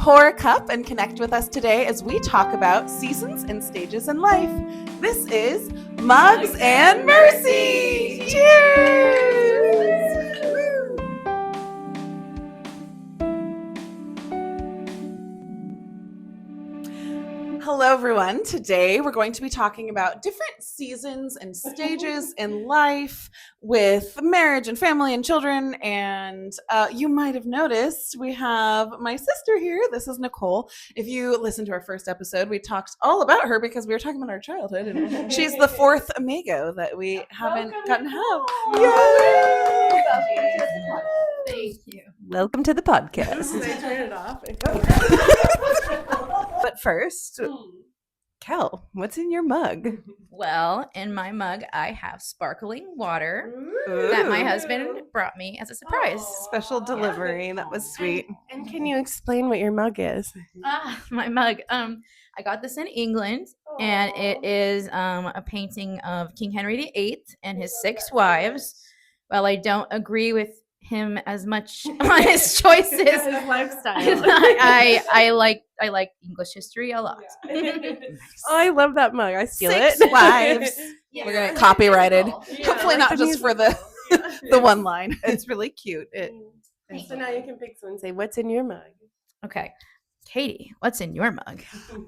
pour a cup and connect with us today as we talk about seasons and stages in life. This is Mugs and Mercy. Cheers! Hello, everyone. Today we're going to be talking about different seasons and stages in life with marriage and family and children. And you might have noticed we have my sister here. This is Nicole. If you listened to our first episode, we talked all about her because we were talking about our childhood. And she's the fourth amigo that we haven't gotten to have. Yay! Thank you. Welcome to the podcast. Should I turn it off? But first, Kel, what's in your mug? Well, in my mug, I have sparkling water that my husband brought me as a surprise. Special delivery. That was sweet. And can you explain what your mug is? My mug. I got this in England, and it is a painting of King Henry VIII and his 6 wives. While I don't agree with him as much on his choices, His lifestyle. I like English history a lot. Oh, I love that mug. I steal 6 it. wives. Yeah. We're going to copyrighted. Yeah. Hopefully not just for the one line. It's really cute. So now you can pick someone and say, "What's in your mug?" Okay. Katie, what's in your mug?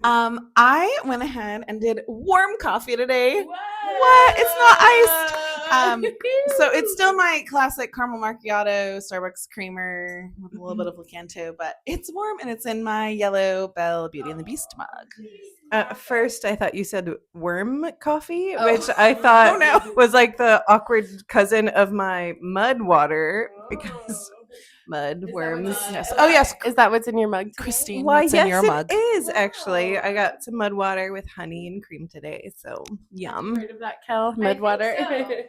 I went ahead and did warm coffee today. What? It's not iced. So it's still my classic caramel macchiato, Starbucks creamer with a little bit of Lakanto, but it's warm and it's in my yellow Belle Beauty and the Beast mug. First, I thought you said worm coffee, which I thought was like the awkward cousin of my mud water because mud, worms. Yes. Oh, yes. Is that what's in your mug, Christine, Why, what's yes, in your mug? it is actually. I got some mud water with honey and cream today, so yum. Heard of that, Kel? Mud water.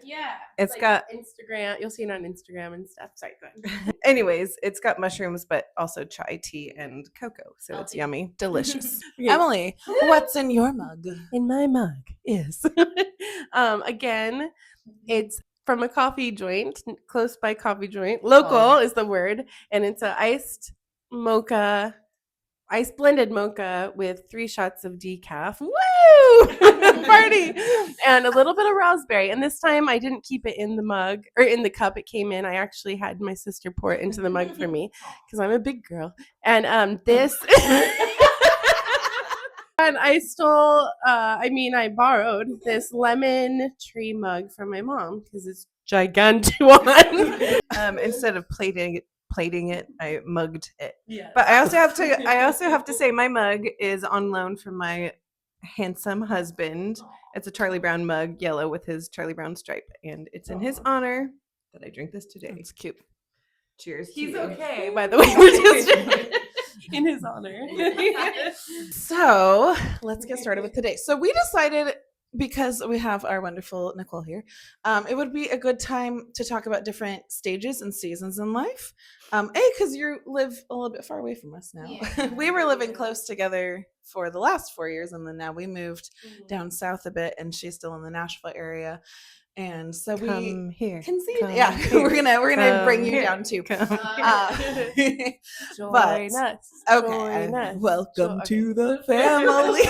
Yeah. It's got, Instagram. You'll see it on Instagram and stuff. Sorry, go ahead. anyways, it's got mushrooms, but also chai tea and cocoa, so it's yummy. Delicious. Yeah. Emily, what's in your mug? In my mug is again, it's from a coffee joint, close by coffee joint. Local is the word, and it's a iced blended mocha with 3 shots of decaf. Woo! Party! And a little bit of raspberry. And this time I didn't keep it in the mug or in the cup it came in. I actually had my sister pour it into the mug for me because I'm a big girl. And this and I borrowed this lemon tree mug from my mom because it's gigantuan. Instead of plating it, I mugged it. Yeah. But I also have to say my mug is on loan from my handsome husband. It's a Charlie Brown mug, yellow with his Charlie Brown stripe, and it's in his honor that I drink this today. It's cute. Cheers. to He's you. okay, by the way. We're just in his honor. So let's get started with today. So we decided, because we have our wonderful Nicole here, it would be a good time to talk about different stages and seasons in life. Because you live a little bit far away from us now. Yeah. We were living close together for the last 4 years, and then now we moved down south a bit, and she's still in the Nashville area. And so Come we here. can see. Come Yeah, here. we're gonna bring you here. down too. Come Join But- us. Okay, Join us. welcome Okay. to the family.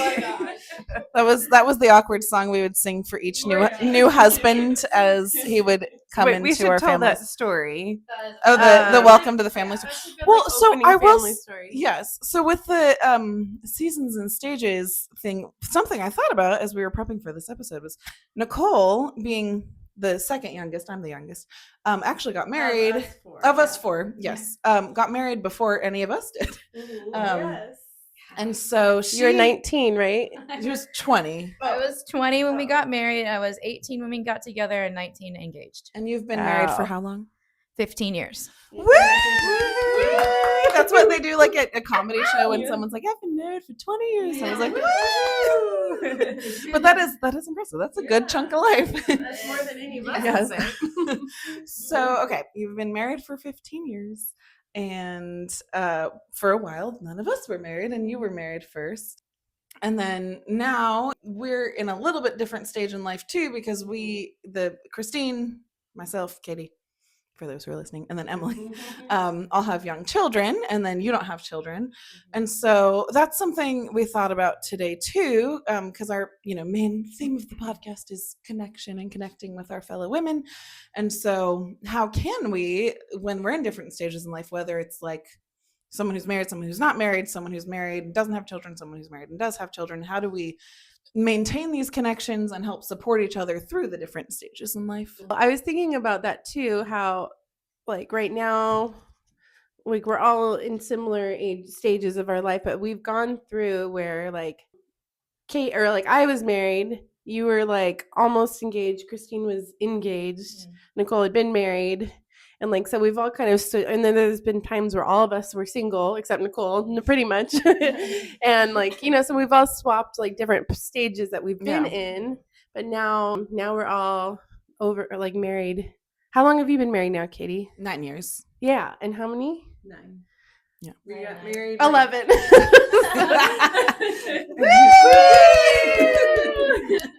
That was the awkward song we would sing for each new husband as he would come Wait, we into should our tell family. that story. Oh, the welcome to the family. Well, so Opening I will. family story. Yes. So with the seasons and stages thing, something I thought about as we were prepping for this episode was Nicole, being the second youngest, I'm the youngest, actually got married. Of us four, yes. Got married before any of us did. Yes. And so You're 19, right? She was 20. I was 20 when we got married. I was 18 when we got together, and 19 engaged. And you've been married for Wow. how long? 15 years. Woo! That's what they do like at a comedy show when someone's like, I've been married for 20 years. I was like, woo! But that is impressive. That's a good chunk of life. That's more than any of us Yes. can say. So, okay, you've been married for 15 years. And for a while, none of us were married, and you were married first. And then now we're in a little bit different stage in life too, because Christine, myself, Katie, for those who are listening, and then Emily, all have young children, and then you don't have children. And so that's something we thought about today too, because our main theme of the podcast is connection and connecting with our fellow women. And so how can we, when we're in different stages in life, whether it's like someone who's married, someone who's not married, someone who's married and doesn't have children, someone who's married and does have children, how do we maintain these connections and help support each other through the different stages in life? I was thinking about that too, how like right now, like we're all in similar age stages of our life, but we've gone through where like Kate, or like I was married, you were like almost engaged, Christine was engaged, Nicole had been married. And like, so we've all kind of stood, and then there's been times where all of us were single, except Nicole, pretty much. And like, so we've all swapped like different stages that we've been in, but now we're all over, or like married. How long have you been married now, Katie? 9 years. Yeah. And how many? 9. Yeah. We got married. 11.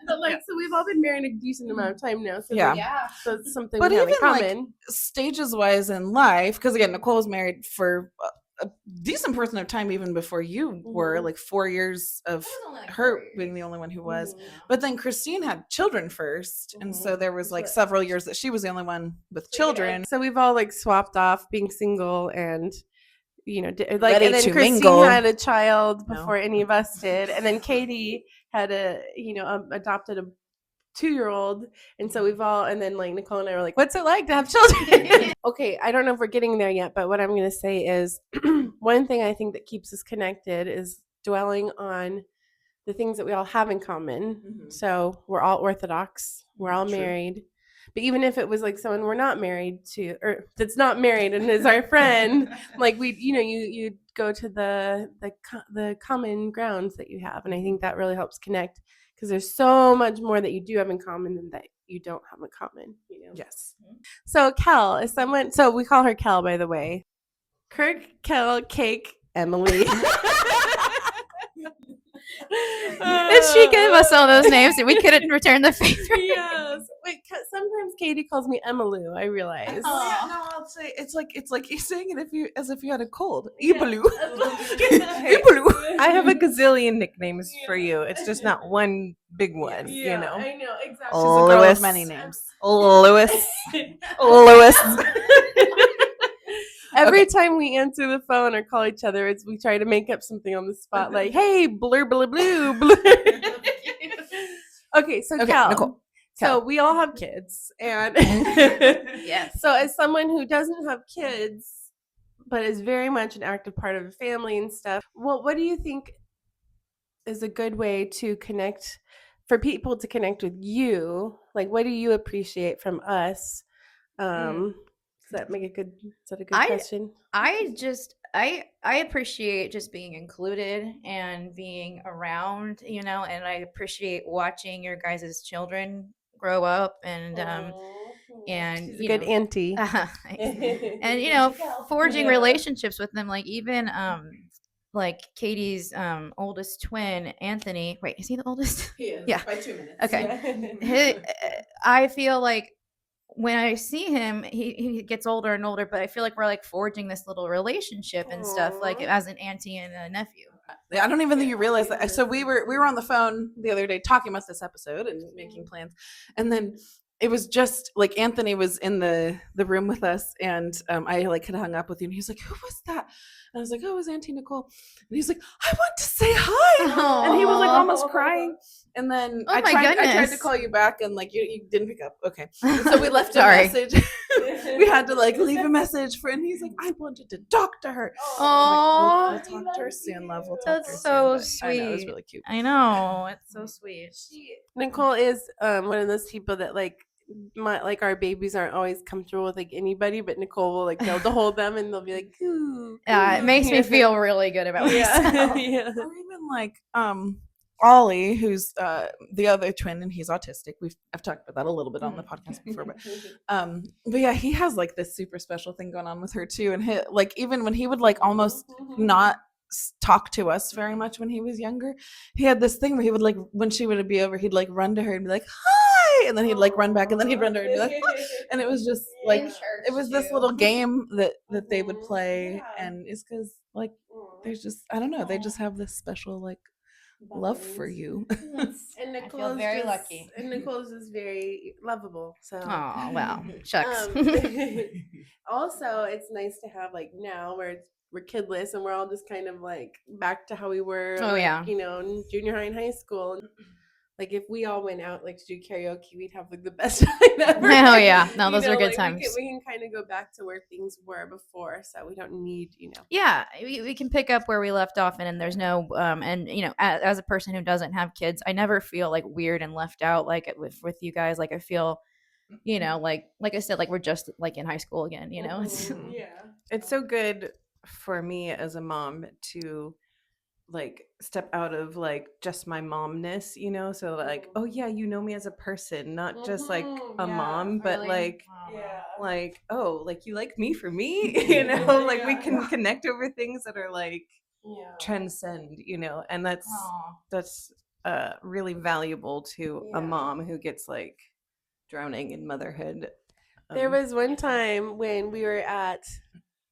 But like, so we've all been married a decent amount of time now. So Yeah. like, so it's something But we have in even, like, common. Stages wise in life, because again, Nicole was married for a decent portion of time even before you were, like 4 years of her being the only one who was. But then Christine had children first, and so there was like several years that she was the only one with children. So we've all like swapped off being single and like, Ready and then to Christine mingle. had a child No. before any of us did, and then Katie had adopted a 2-year-old, and so we've all, and then like Nicole and I were like, what's it like to have children? Okay, I don't know if we're getting there yet, but what I'm going to say is one thing I think that keeps us connected is dwelling on the things that we all have in common. So we're all Orthodox, we're all True. married. But even if it was like someone we're not married to, or that's not married and is our friend, like we, you go to the common grounds that you have, and I think that really helps connect because there's so much more that you do have in common than that you don't have in common. Yes. So Kel is someone. So we call her Kel, by the way. Kirk, Kel, Cake, Emily. And she gave us all those names and we couldn't return the favor. Yes. Wait, sometimes Katie calls me Emmylou, I realize. Oh, no, I'll say it's like you're saying it as if you had a cold. Ibaloo. I have a gazillion nicknames for you. It's just not one big one, I know, exactly. She's a girl Lewis. of many names. Lewis. Every time we answer the phone or call each other, we try to make up something on the spot, like, hey, blur, blur, blue, blur. Okay, so Kel. Nicole. So we all have kids. And Yes. so as someone who doesn't have kids, but is very much an active part of the family and stuff, well, what do you think is a good way to connect, for people to connect with you? Like, what do you appreciate from us? Is that a good question? I appreciate just being included and being around, and I appreciate watching your guys' children grow up and She's a good auntie. and forging relationships with them, like even like Katie's oldest twin, Anthony. Wait, is he the oldest? He is, Yeah. by 2 minutes. Okay. I feel like when I see him, he gets older and older, but I feel like we're like forging this little relationship and stuff, like as an auntie and a nephew. I don't even think you realize that. So we were on the phone the other day talking about this episode and making plans, and then it was just like Anthony was in the room with us, and I like had hung up with you, and he was like, "Who was that?" And I was like, "Oh, it was Auntie Nicole." And he's like, "I want to say hi," and he was like almost crying. And then Oh I my tried to goodness. call you back, and like you didn't pick up. Okay, and so we left a Sorry. message. We had to like leave a message for, and he's like, "I wanted to talk to her." Oh, We'll talk to her soon, love. We'll talk to her that's so soon. But I know, it was sweet. really cute. I know, it's so sweet. Nicole is one of those people that like our babies aren't always comfortable with like anybody, but Nicole will like be able to hold them and they'll be like, "Ooh." Yeah, it makes me feel really good about myself. Yeah. Or even like Ollie, who's the other twin, and he's autistic. I've talked about that a little bit on the podcast before, but yeah, he has like this super special thing going on with her too. And like even when he would like almost not talk to us very much when he was younger, he had this thing where he would like when she would be over, he'd like run to her and be like, "Hi," Hi, and then he'd like run back, and then he'd run to her and be like, "Ah," and it was just like In church, it was this too. little game that they would Mhm. play, Yeah. and it's because like Aw. there's just I don't know, they just have this special like love for Bonds. you. And I feel very lucky. And Nicole's just very lovable. So Oh wow, shucks. also it's nice to have like now where we're kidless and we're all just kind of like back to how we were Oh, like, yeah. you know, in junior high and high school. Like if we all went out like to do karaoke, we'd have like the best time ever. Oh, yeah. No, You those are know, good like, times. We can kind of go back to where things were before, so we don't need, you know. Yeah, we can pick up where we left off, and there's no and you know, as a person who doesn't have kids, I never feel like weird and left out like with you guys. Like I feel, you know, like I said, like we're just like in high school again. You know, it's Mhm. Yeah. It's so good for me as a mom to like step out of like just my momness, you know, so like, oh yeah, you know me as a person, not just like a mom, but Really? like Yeah. like, oh, like you like me for me, you know, like we can connect over things that are like transcend, you know, and that's really valuable to a Yeah. mom who gets like drowning in motherhood. There was one time when we were at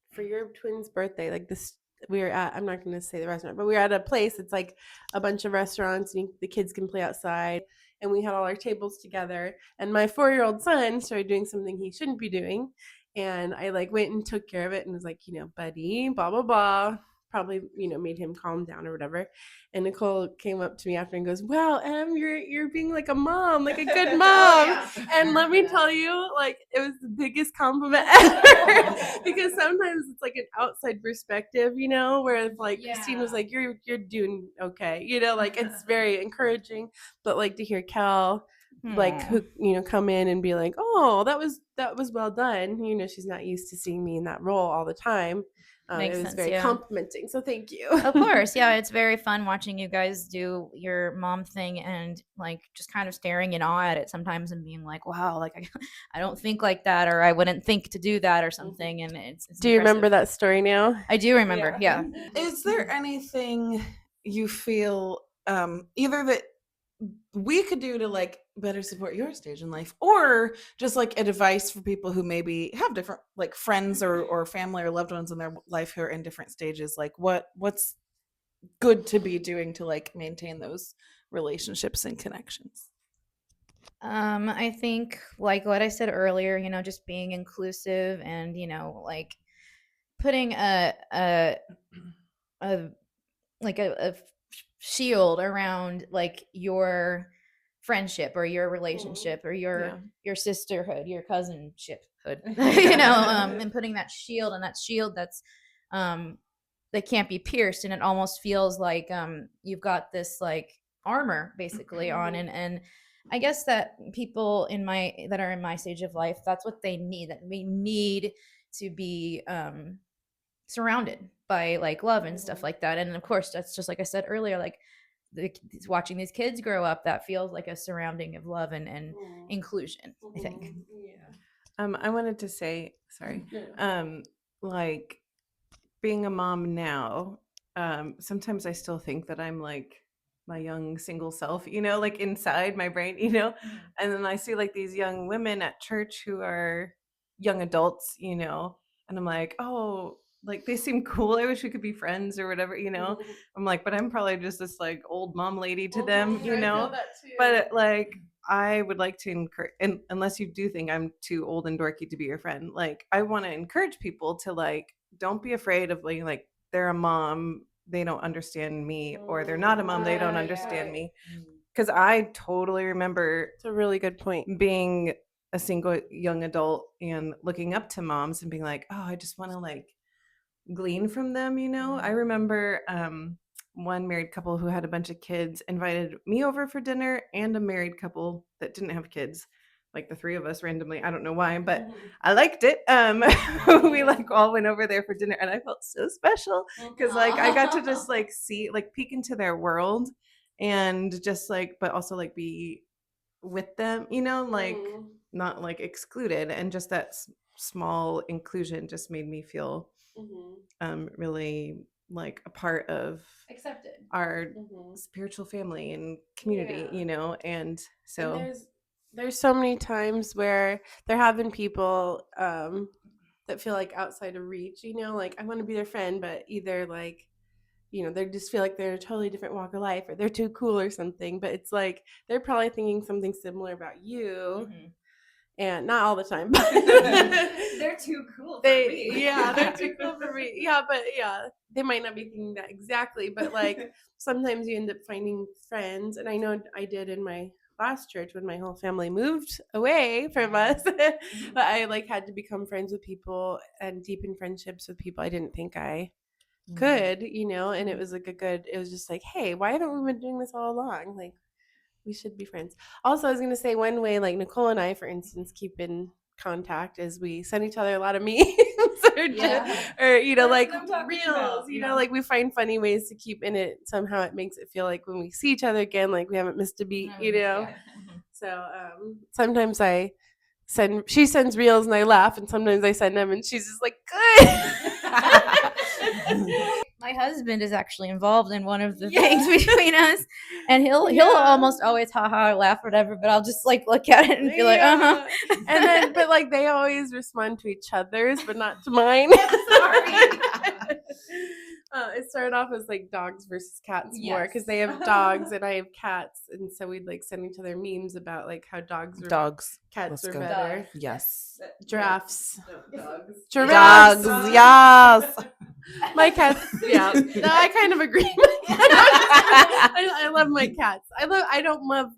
for your twins' birthday, like this. We were at. I'm not going to say the restaurant, but we were at a place. It's like a bunch of restaurants, and the kids can play outside. And we had all our tables together. And my 4-year-old son started doing something he shouldn't be doing, and I like went and took care of it and was like, you know, buddy, blah blah blah. Probably, you know, made him calm down or whatever. And Nicole came up to me after and goes, "Wow, Em, you're being like a mom, like a good mom." And let me tell you, like it was the biggest compliment ever. Because sometimes it's like an outside perspective, you know, where if like Christine was like, "You're doing okay," you know, like it's very encouraging. But like to hear Cal, like who you know, come in and be like, "Oh, that was well done." You know, she's not used to seeing me in that role all the time. Makes it was sense, very yeah. complimenting. So thank you. Of course, yeah, it's very fun watching you guys do your mom thing and like just kind of staring in awe at it sometimes and being like, wow, like I don't think like that, or I wouldn't think to do that or something. And it's Do you remember impressive. that story now? I do remember, yeah. Is there anything you feel either that we could do to like better support your stage in life, or just like advice for people who maybe have different like friends or family or loved ones in their life who are in different stages? Like what's good to be doing to like maintain those relationships and connections? I think like what I said earlier, you know, just being inclusive and, you know, like putting a like a shield around like your friendship or your relationship or your sisterhood, your cousinshiphood, you know, and putting that shield, and that shield that's that can't be pierced, and it almost feels like you've got this like armor basically on, and I guess that people in my that are in my stage of life, that's what they need. That we need to be surrounded by like love and stuff like that. And of course, that's just like I said earlier, like watching these kids grow up, that feels like a surrounding of love and inclusion, I think. I wanted to say, sorry, like being a mom now, sometimes I still think that I'm like my young single self, you know, like inside my brain, you know, and then I see like these young women at church who are young adults, you know, and I'm like, oh, like they seem cool. I wish we could be friends or whatever, you know. I'm like, but I'm probably just this like old mom lady to them, you know. But like I would like to encourage, and unless you do think I'm too old and dorky to be your friend, like I want to encourage people to like, don't be afraid of like they're a mom, they don't understand me, or they're not a mom, they don't understand me. Because I totally remember It's a really good point. being a single young adult and looking up to moms and being like, oh, I just want to like glean from them, you know. I remember one married couple who had a bunch of kids invited me over for dinner, and a married couple that didn't have kids, like the three of us randomly. I don't know why, but I liked it. We like all went over there for dinner, and I felt so special because like I got to just like see, like peek into their world, and just like, but also like be with them, you know, like not like excluded, and just that small inclusion just made me feel really like a part of Accepted. our spiritual family and community, you know. And so And There's so many times where there have been people that feel like outside of reach, like I want to be their friend, but either like, they just feel like they're in a totally different walk of life or they're too cool or something. But it's like they're probably thinking something similar about you. And not all the time, but They're too cool for me. Yeah, they're too cool for me. Yeah, but yeah, they might not be thinking that exactly, but like sometimes you end up finding friends, and I know I did in my last church when my whole family moved away from us. But I like had to become friends with people and deepen friendships with people I didn't think I could, and it was like it was just like, hey, why haven't we been doing this all along? Like, we should be friends. Also, I was going to say one way, like Nicole and I, for instance, keep in contact is we send each other a lot of memes or like reels, like we find funny ways to keep in it. Somehow it makes it feel like when we see each other again, like we haven't missed a beat, So sometimes she sends reels and I laugh, and sometimes I send them and she's just like, good. My husband is actually involved in one of the things between us, and he'll almost always haha or laugh or whatever, but I'll just like look at it and be like, uh-huh. And then but like they always respond to each other's but not to mine. It started off as like dogs versus cats more because they have dogs and I have cats, and so we'd like send each other memes about like how cats Let's are go. better. Yes. Giraffes. Dogs. Yes. My cats. Yeah. No, I kind of agree. I love my cats. I don't love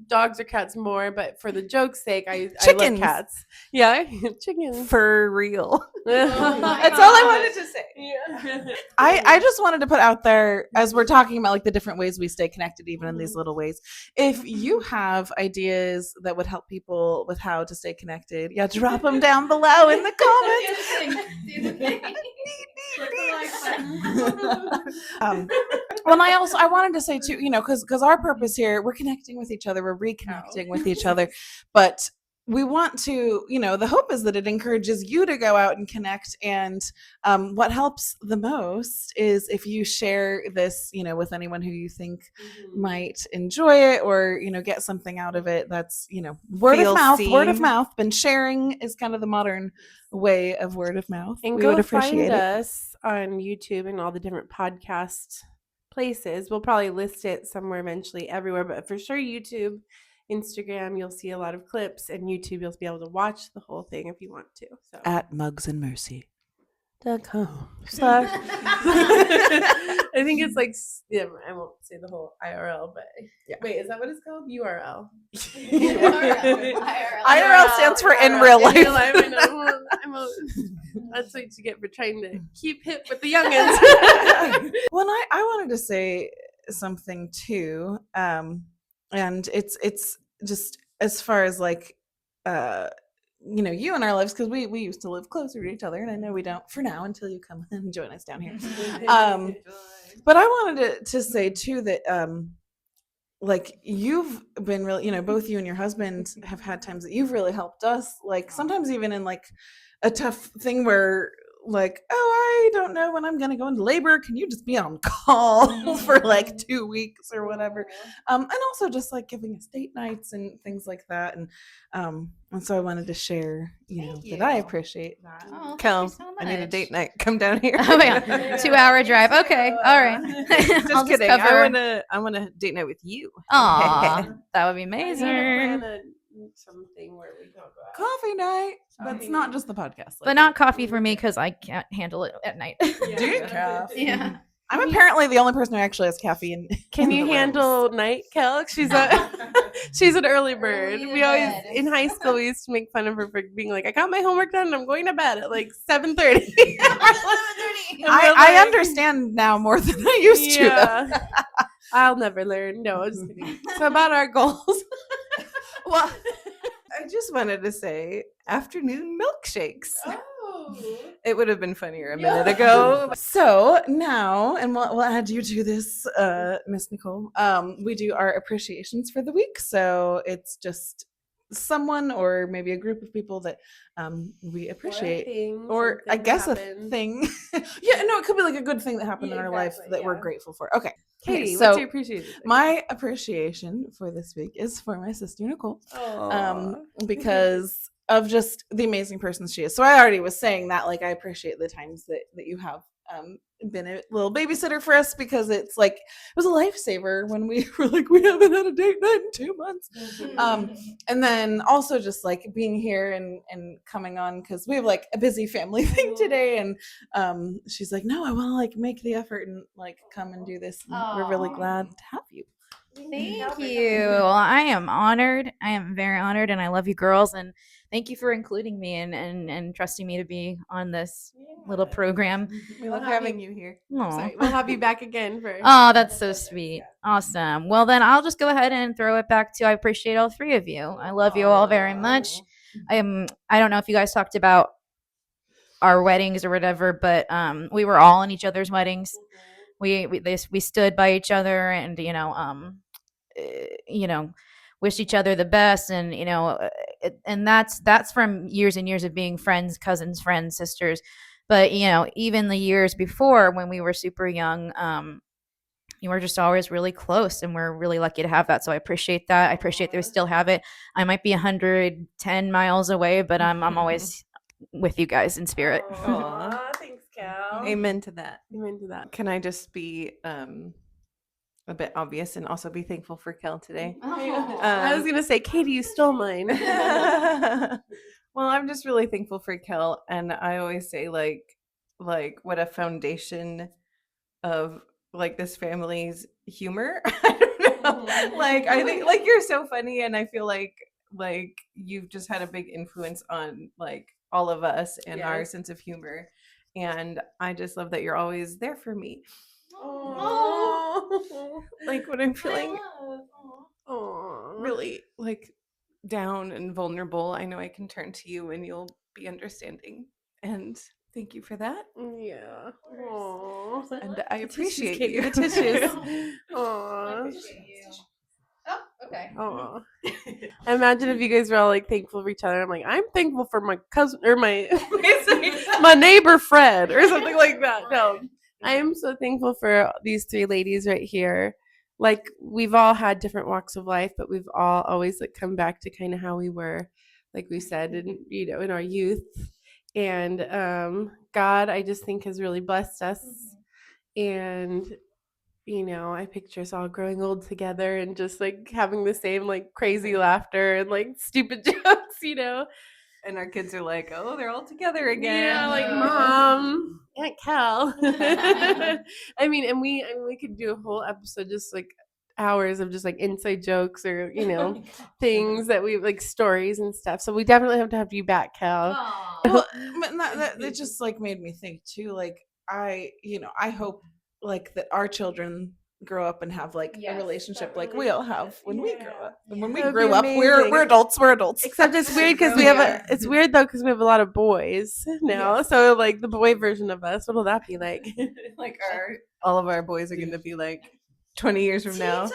dogs or cats more, but for the joke's sake, I love cats. Yeah, chickens. For real. That's all I wanted to say. Yeah. I just wanted to put out there, as we're talking about like the different ways we stay connected, even in these little ways, if you have ideas that would help people with how to stay connected, drop them down below in the comments. Well, I wanted to say too, because our purpose here, we're connecting with each other, we're reconnecting with each other, but we want to, the hope is that it encourages you to go out and connect. And what helps the most is if you share this, with anyone who you think might enjoy it or, get something out of it. That's, word of mouth. Been sharing is kind of the modern way of word of mouth. And we go would appreciate find it. us on YouTube and all the different podcast places. We'll probably list it somewhere eventually everywhere, but for sure YouTube, Instagram, you'll see a lot of clips, and YouTube, you'll be able to watch the whole thing if you want to. So At mugsandmercy.com. I think it's like, I won't say the whole IRL, but wait, is that what it's called? URL. IRL stands for in real life. That's what you get for trying to keep hip with the youngins. Well, I wanted to say something too, and it's just as far as like you and our lives, because we used to live closer to each other, and I know we don't for now until you come and join us down here. But I wanted to say too that like you've been really, both you and your husband have had times that you've really helped us, like sometimes even in like a tough thing where like, I don't know when I'm gonna go into labor, can you just be on call for like 2 weeks or whatever, and also just like giving us date nights and things like that, and so I wanted to share that I appreciate that. Oh, Kel, thank you so I need a much. date night. Come down here. Oh yeah, 2-hour drive. Okay, all right. Just kidding. I want to date night with you. Aw, that would be I amazing. need to plan something where we don't go out. Coffee night. That's not just the podcast, But not coffee for me because I can't handle it at night. Decaf. Yeah. I'm apparently the only person who actually has caffeine. Can you handle night, Kel? She's an early bird. Early to We always bed. in high school we used to make fun of her for being like, I got my homework done and I'm going to bed at like 7:30. I understand now more than I used to. Yeah. I'll never learn. No, I'm just kidding. So about our goals. Well, I just wanted to say afternoon milkshakes. It would have been funnier a minute ago. So now, and we'll add you to this, Miss Nicole. We do our appreciations for the week. So it's just someone or maybe a group of people that we appreciate, or I guess a thing. Yeah, no, it could be like a good thing that happened in our life that we're grateful for. Okay, Katie, so what's your appreciation? my appreciation for this week is for my sister Nicole, Aw. because of just the amazing person she is. So I already was saying that, like, I appreciate the times that you have been a little babysitter for us, because it's like it was a lifesaver when we were like, we haven't had a date night in 2 months. And then also just like being here and coming on, because we have like a busy family thing today, and she's like, no, I want to like make the effort and like come and do this, and we're really glad to have you. Thank you. Well, I am honored. I am very honored, and I love you girls. And thank you for including me and trusting me to be on this little program. We love having you here. Aw. Sorry, we'll have you back again for. Oh, that's so sweet. Awesome. Well, then I'll just go ahead and throw it back to I appreciate all three of you. I love you all very much. I don't know if you guys talked about our weddings or whatever, but we were all in each other's weddings. We stood by each other, and wished each other the best, and and that's from years and years of being friends, cousins, friends, sisters. But even the years before, when we were super young, you were just always really close, and we're really lucky to have that. So I appreciate that. I appreciate that we still have it. I might be 110 miles away, but I'm always with you guys in spirit. Aw. Thanks, Cal. Amen to that. Amen to that. Can I just be a bit obvious and also be thankful for Kel today? I was gonna say, Katie, you stole mine. Well, I'm just really thankful for Kel, and I always say like what a foundation of like this family's humor. I don't know. Like I think like you're so funny, and I feel like you've just had a big influence on like all of us and our Yes. sense of humor, and I just love that you're always there for me. Like when I'm feeling really like down and vulnerable, I know I can turn to you and you'll be understanding, and thank you for that. Yeah. Aw. And I Tissues, appreciate Katie, you. the tissues. Aw. Oh, okay. Aw. Imagine if you guys were all like thankful for each other. I'm like, I'm thankful for my cousin or my my neighbor Fred or something like that. No, I am so thankful for these three ladies right here. Like we've all had different walks of life, but we've all always like come back to kind of how we were, like we said, in our youth. And God, I just think has really blessed us. And I picture us all growing old together and just like having the same like crazy laughter and like stupid jokes. And our kids are like, oh, they're all together again. Yeah, like Mom, Aunt Cal. I mean, and we could do a whole episode just like hours of just like inside jokes or things that we like stories and stuff. So we definitely have to have you back, Cal. Well, but that just like made me think too. Like I hope like that our children grow up and have like a relationship like we all have when we grow up. And when we That would grew be up, we're amazing. adults. We're adults. Except it's weird because we have it's weird though because we have a lot of boys now. Yes. So like the boy version of us, what will that be like? Like all of our boys are going to be like 20 years from now.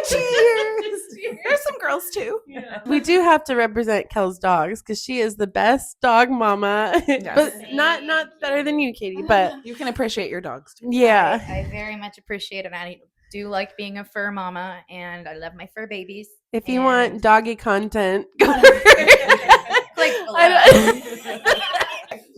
Cheers. There's some girls too. We do have to represent Kel's dogs because she is the best dog mama, but not better than you, Katie. But You can appreciate your dogs too. yeah, I very much appreciate it. I do like being a fur mama, and I love my fur babies. if you And- want doggy content, go Click below.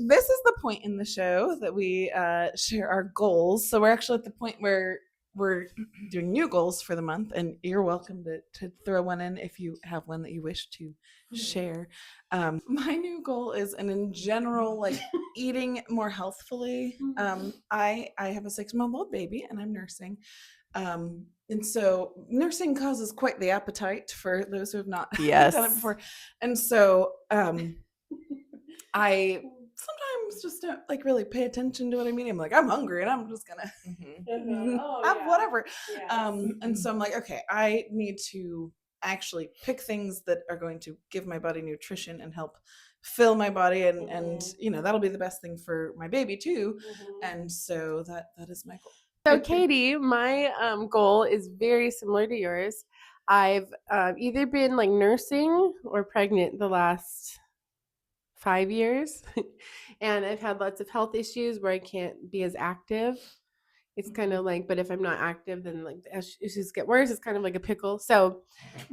This is the point in the show that we share our goals. So we're actually at the point where we're doing new goals for the month, and you're welcome to throw one in if you have one that you wish to share. My new goal is, and in general, like eating more healthfully. I have a 6-month-old baby, and I'm nursing. And so nursing causes quite the appetite for those who have not Yes. done it before. And so I sometimes just don't like really pay attention to what I'm eating. I'm like, I'm hungry and I'm just gonna have whatever. And so I'm like, okay, I need to actually pick things that are going to give my body nutrition and help fill my body, and that'll be the best thing for my baby too. And so that is my goal. So, Katie, my goal is very similar to yours. I've either been like nursing or pregnant the last 5 years, and I've had lots of health issues where I can't be as active. It's kind of like, but if I'm not active, then like the issues get worse. It's kind of like a pickle. So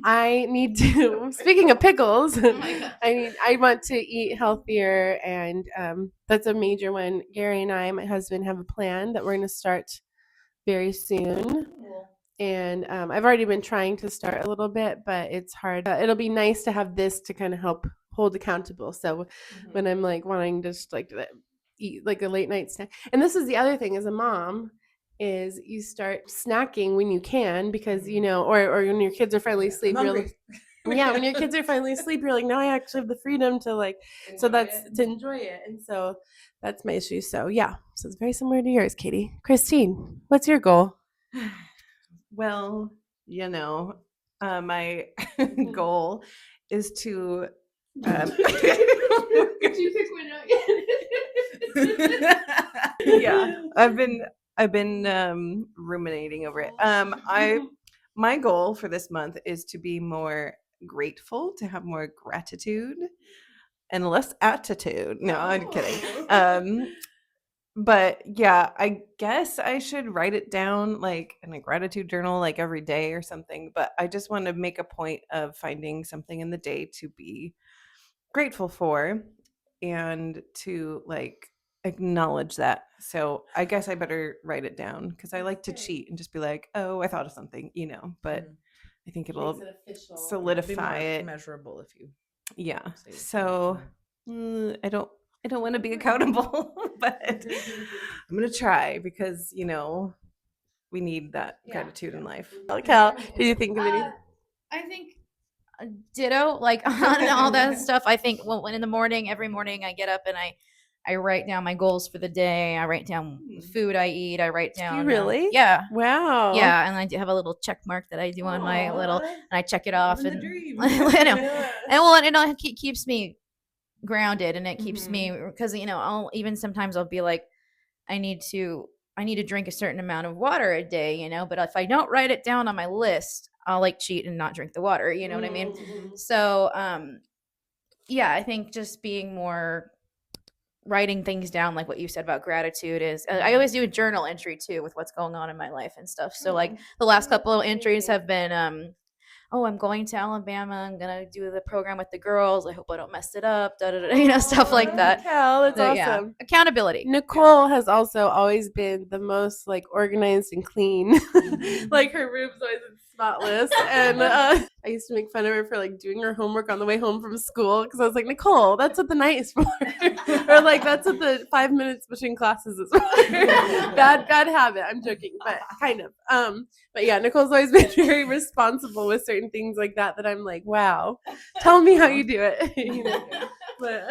I need to. Speaking of pickles, I want to eat healthier, and that's a major one. Gary and I, my husband, have a plan that we're going to start very soon. And I've already been trying to start a little bit, but it's hard. It'll be nice to have this to kind of help hold accountable. So when I'm like wanting to just like eat like a late night snack, and this is the other thing as a mom, is you start snacking when you can, because or when your kids are finally asleep, you're like, yeah, when your kids are finally asleep, you're like, now I actually have the freedom to like, to enjoy it. And so that's my issue. So yeah, so it's very similar to yours, Katie. Christine, what's your goal? Well, my goal is to. Did you pick one out yet? Yeah, I've been ruminating over it. My goal for this month is to be more grateful, to have more gratitude and less attitude. No, I'm kidding. But yeah, I guess I should write it down like in a gratitude journal like every day or something. But I just want to make a point of finding something in the day to be grateful for and to like acknowledge that. So I guess I better write it down, because I like to cheat and just be like, oh, I thought of something, but I think it'll solidify it. Measurable if you. Yeah. say it. So I don't want to be accountable, but I'm gonna try, because we need that gratitude in life. Cal, did you think of any? I think ditto, like on all that stuff. I think when in the morning, every morning I get up and I write down my goals for the day. I write down the food I eat. I write down. Really? Yeah. Wow. Yeah, and I do have a little check mark that I do on my little, and I check it off, and I know. and it keeps me grounded, and it keeps me, because I'll even sometimes I'll be like, I need to drink a certain amount of water a day, but if I don't write it down on my list, I'll like cheat and not drink the water, you know what I mean? So yeah, I think just being more writing things down, like what you said about gratitude, is I always do a journal entry too with what's going on in my life and stuff. So like the last couple of entries have been oh, I'm going to Alabama, I'm gonna do the program with the girls, I hope I don't mess it up, stuff like that. Cal, that's So, awesome. yeah. Accountability. Nicole has also always been the most like organized and clean. Like her room's always spotless, and I used to make fun of her for like doing her homework on the way home from school, because I was like, Nicole, that's what the night is for, or like that's what the 5 minutes between classes is for. bad habit. I'm joking, but kind of. But yeah, Nicole's always been very responsible with certain things like that. That I'm like, wow, tell me how you do it. But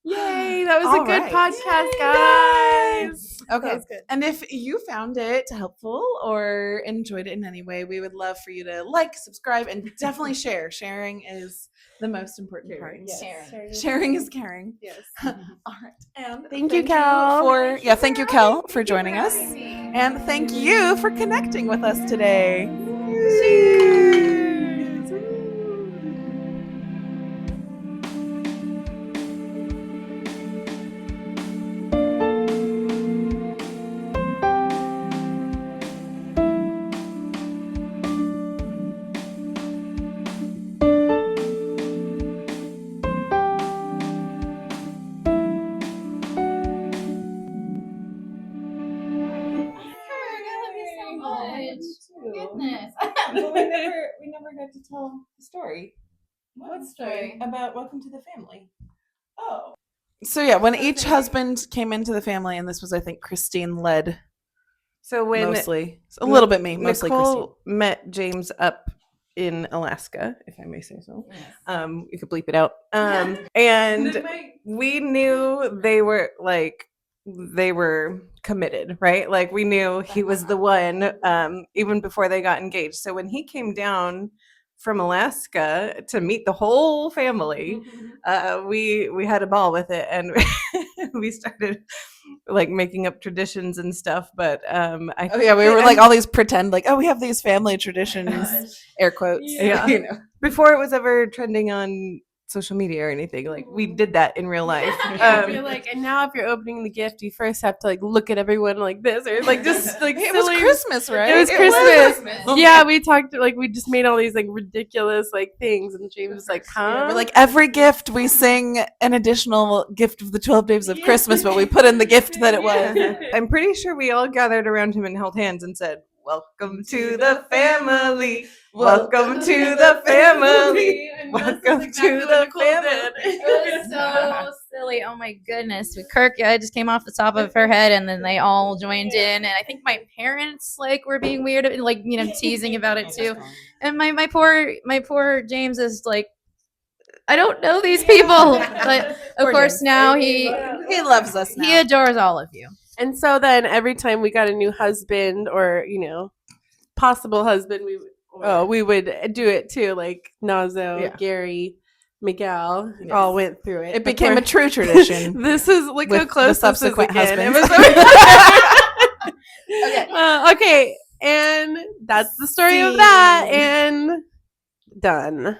yay, that was All a good right. podcast, guys. Okay. That was good. And if you found it helpful or enjoyed it in any way, we would love for you to like, subscribe, and definitely share. Sharing is the most important part. Yes. Sharing is caring. Yes. All right. And Thank you, Kel. Thank you, Kel, for joining us. And thank you for connecting with us today. Cheers. Goodness. But we never got to tell the story. What story? About Welcome to the Family. Oh. So yeah, when each husband came into the family, and this was, I think, Christine led So when mostly. A little bit me, mostly Nicole met James up in Alaska, if I may say so. You could bleep it out. And we knew they were committed, right? Like we knew he was the one, even before they got engaged. So when he came down from Alaska to meet the whole family, we had a ball with it, and we started like making up traditions and stuff. But Oh yeah, we were like all these pretend like, oh, we have these family traditions, air quotes. Yeah. You know. before it was ever trending on social media or anything, like we did that in real life. You're like, and now if you're opening the gift, you first have to like look at everyone like this, or like just like It was silly- Christmas, right? It was Christmas. Yeah, we talked like we just made all these like ridiculous like things, and James was like, "Huh?" We're like every gift we sing an additional gift of the 12 days of Christmas, but we put in the gift that it was. I'm pretty sure we all gathered around him and held hands and said, "Welcome to the family. Welcome to the family. Welcome to the family." It was so silly. Oh my goodness. Kirk, yeah, it just came off the top of her head, and then they all joined in. And I think my parents like were being weird, like teasing about it too. And my poor James is like, I don't know these people, but of Poor course James. now he loves us now. he adores all of you. And so then every time we got a new husband or possible husband, we would do it too. Like Nazo, Yeah. Gary, Miguel Yes. all went through it. It became a true tradition. This is look with how close the this is subsequent again. It husbands. was okay, and that's the story of that. And done.